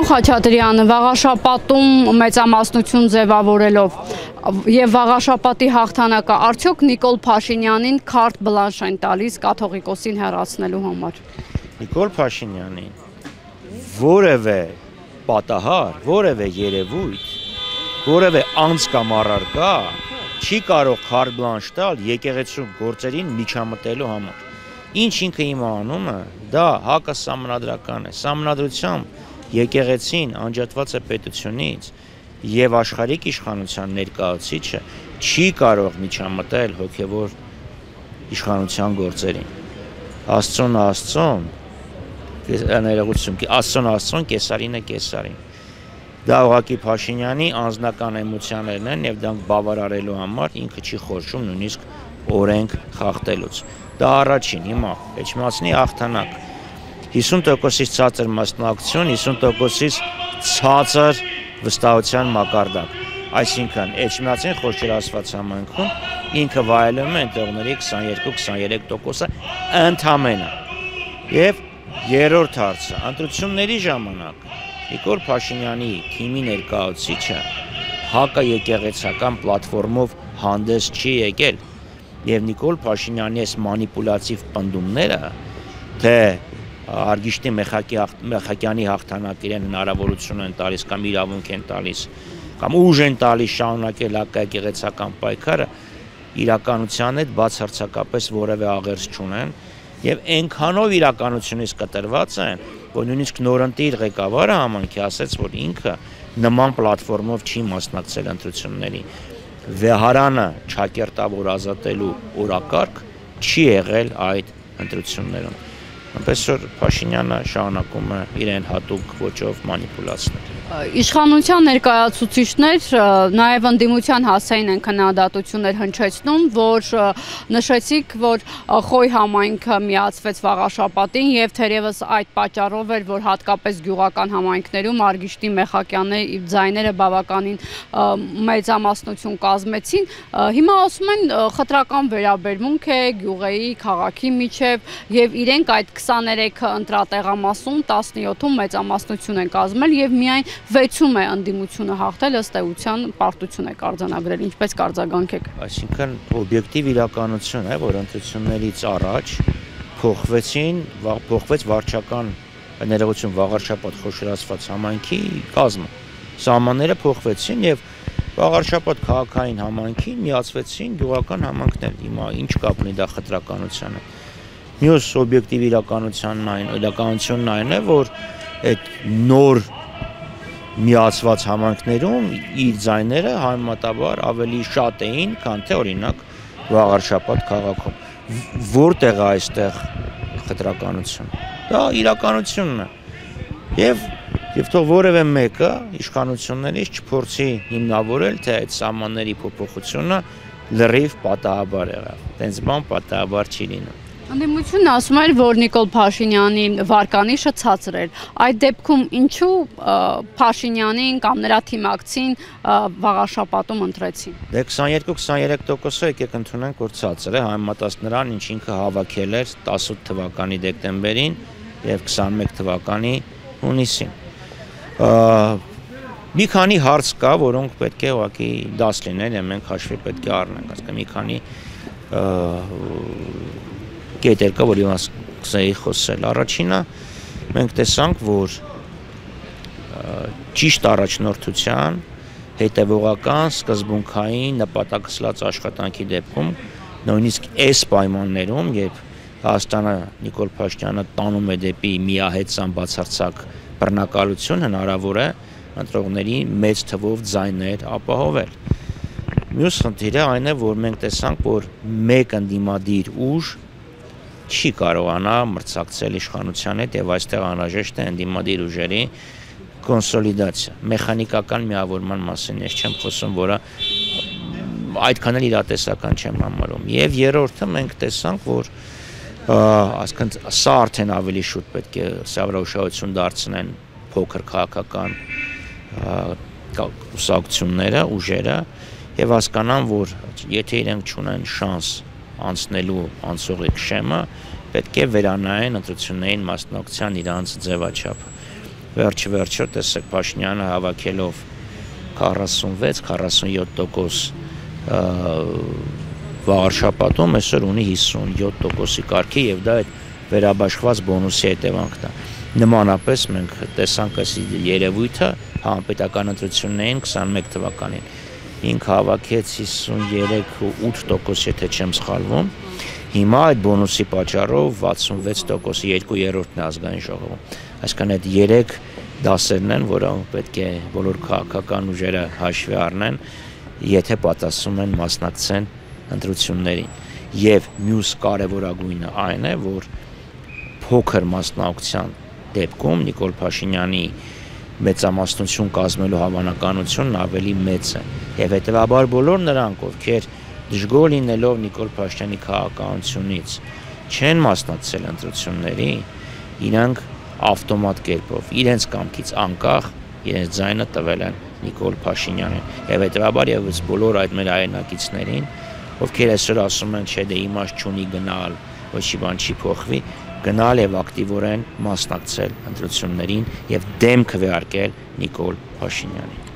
Խաչատրյան, վաղաշապատում մեծամասնություն ձևավորելով եւ վաղաշապատի հաղթանակը արդյոք Նիկոլ Փաշինյանին քարտ բլանշ են տալիս կաթողիկոսին հեռացնելու համար։ Նիկոլ Փաշինյանին որևէ պատահար, որևէ երևույթ, որևէ անձ կամ առարկա չի կարող քարտ բլանշ տալ եկեղեցու գործերին միջամտելու համար։ Ինչ ինքը հիմա անում է, դա հակասահմանադրական է։ Սահմանադրությամբ եկեղեցին անջատված է պետությունից եւ աշխարհիկ իշխանության ներկայացուցիչը չի կարող միջամտել հոգեվոր իշխանության գործերին։ Աստծուն, Աստծուն, Կեսարինը Կեսարին։ Դա ուղղակի Փաշինյանի անձնական էմոցիաներն են եւ դրանք բավարարելու համար ինքը չի խորշում նույնիսկ օրենք խախտելուց։ Դա առաջին, հիմա Էջմիածնի հաղթանակ 50%-ից ցածր մասնակցություն, 50%-ից ցածր վստահության մակարդակ։ Այսինքն Էջմիածին խոշորացված համայնքում ինքը վայելում է ընտրողների 22-23%-ը ընդամենը։ Եվ երրորդ հարցը, ընտրությունների ժամանակ Նիկոլ Փաշինյանի թիմի ներկայացուցիչը հակաեկեղեցական պլատֆորմով հանդես չի եկել եւ Նիկոլ Փաշինյանի այս մանիպուլյատիվ պնդումները, թե Արգիշտի Մեխակյանի հաղթանակ իրեն հնարավորություն են տալիս կամ իրավունք են տալիս կամ ուժ են տալիս շարունակել հակաեկեղեցական պայքարը, իրականության հետ բացարձակապես որևէ աղերս չունեն եւ այնքանով իրականությունից կտրված են, որ նույնիսկ նորընտիր ղեկավարը համանքի ասաց, որ ինքը նման պլատֆորմով չի մասնակցել ընտրությունների։ Վեհարանը ճակերտավոր ազատելու օրակարգ չի եղել այդ ընտրություններում։ Այնպես որ Փաշինյանը շարունակում է իրեն հատուկ ոճով մանիպուլացնել։ Իշխանության ներկայացուցիչներ նաև ընդդիմության հասցեին են քննադատություններ հնչեցնում, որ նշեցիք, որ Խոյ համայնքը միացվեց վաղաշապատին եւ թերևս այդ պատճառով էր, որ հատկապես գյուղական համայնքներում Արգիշտի Մեխակյանի ձայները բավականին մեծամասնություն կազմեցին։ Հիմա ասում են խտրական վերաբերմունք է գյուղերի քաղաքի միջև եւ իրենք այդ 23 ընտրատեղամասում 17-ում մեծամասնություն են կազմել եւ միայն 6-ում է ընդդիմությունը հաղթել, ըստ էության պարտություն է արձանագրել, ինչպես կարձագանքեք։ Այսինքն օբյեկտիվ իրականություն է, որ ընտրություններից առաջ փոխվեց վարչական ներողություն վաղարշապատ խոշորացված համայնքի կազմը։ Սահմանները փոխվեցին եւ վաղարշապատ քաղաքային համայնքին միացվեցին գյուղական համայնքներ։ Հիմա ինչ կապ ունի դա խտրականությանը։ Մյուս օբյեկտիվ իրականությունն այն է, որ այդ նոր միացված համայնքներում իր ձայները համեմատաբար ավելի շատ էին, քան թե օրինակ Վաղարշապատ քաղաքում։ Որտեղ է այստեղ խտրականություն։ Դա իրականությունն է։ Եվ թող որևէ մեկը իշխանություններից չփորձի հիմնավորել, թե այդ սահմանների փոփոխությունը լրիվ պատահաբար եղավ։ Տենց բան պատահաբար չի լինում։ Ընդդիմությունն ասում էր, որ Նիկոլ Փաշինյանի վարկանիշը ցածր էր։ Այդ դեպքում ինչու Փաշինյանին կամ նրա թիմակցին վաղաշապատում ընտրեցին։ Դե 22-23%-ը եկեք ընդունենք, որ ցածր է, համեմատած նրան, ինչ ինքը հավաքել էր 18 թվականի դեկտեմբերին եւ 21 թվականի հունիսին։ Մի քանի հարց կա, որոնք պետք է ուղղակի դաս լինեն, եւ մենք հաշվի պետք է առնենք, ասենք մի քանի կետեր կա, որ ես կսեի խոսել։ Առաջինը մենք տեսանք, որ ճիշտ առաջնորդության հետևողական սկզբունքային նպատակասլաց աշխատանքի դեպքում նույնիսկ այս պայմաններում, երբ Հայաստանը Նիկոլ Փաշինյանը տանում է դեպի միահեծան բացարձակ բռնակալություն, հնարավոր է ընտրողների մեծ թվով ձայներ ապահովել։ Մյուս խնդիրը այն է, որ մենք տեսանք, որ մեկ ընդդիմադիր ուժ չի կարողանա մրցակցել իշխանության հետ եւ այստեղ անհրաժեշտ է ընդդիմադիր ուժերի կոնսոլիդացիա։ Մեխանիկական միավորման մասին ես չեմ խոսում, որը այդքան էլ իրատեսական չեմ համարում։ Եվ երրորդը մենք տեսանք, որ ասենք սա արդեն ավելի շուտ պետք է սավրաուշահություն դարձնեն փոքր քաղաքական կուսակցությունները, ուժերը եւ հասկանան, որ եթե իրենք չունեն շանս անցնելու անցողիկ շեմը, պետք է վերանայեն ընտրություններին մասնակցության իրանց ձևաչափը։ վերջ-վերջը տեսեք Փաշինյանը հավաքելով 46-47% վաղարշապատում այսօր ունի 57%-ի կարգի եւ դա այդ վերաբաշխված բոնուսի հետևանքն է։ Նմանապես մենք տեսանք այս երևույթը հանրապետական ընտրություններին 21 թվականին։ Ինքը հավաքեց 53.8%, եթե չեմ սխալվում։ Հիմա այդ բոնուսի պատճառով 66%-ի 2/3-ն է ազգային ժողովում։ Այսինքն այդ 3 դասերն են, որոնք պետք է բոլոր քաղաքական ուժերը հաշվի առնեն, եթե պատասխանում են մասնակցեն ընտրություններին։ Եվ մյուս կարևորագույնը այն է, որ փոքր մասնակցության դեպքում Նիկոլ Փաշինյանի մեծամասնություն կազմելու հավանականությունն ավելի մեծ է։ Եվ հետևաբար բոլոր նրանք, ովքեր դժգոհ լինելով Նիկոլ Փաշինյանի քաղաքականությունից չեն մասնակցել ընտրությունների, իրանք ավտոմատ կերպով իրենց կամքից անկախ իրենց ձայնը տվել են Նիկոլ Փաշինյանին։ Եվ հետևաբար եւս բոլոր այդ մեր հայրենակիցներին, ովքեր այսօր ասում են, չէ, դե իմաստ չունի գնալ, ոչի բան չի փոխվի, գնալ եւ ակտիվորեն մասնակցել ընտրություններին եւ դեմ քվեարկել Նիկոլ Փաշինյանին։